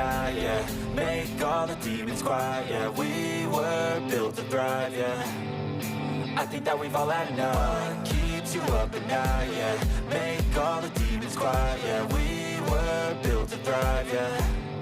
night, yeah. Make all the demons quiet, yeah. We were built to thrive, yeah. I think that we've all had enough. What keeps you up at night, yeah. Make all the demons quiet, yeah. We were built to thrive, yeah.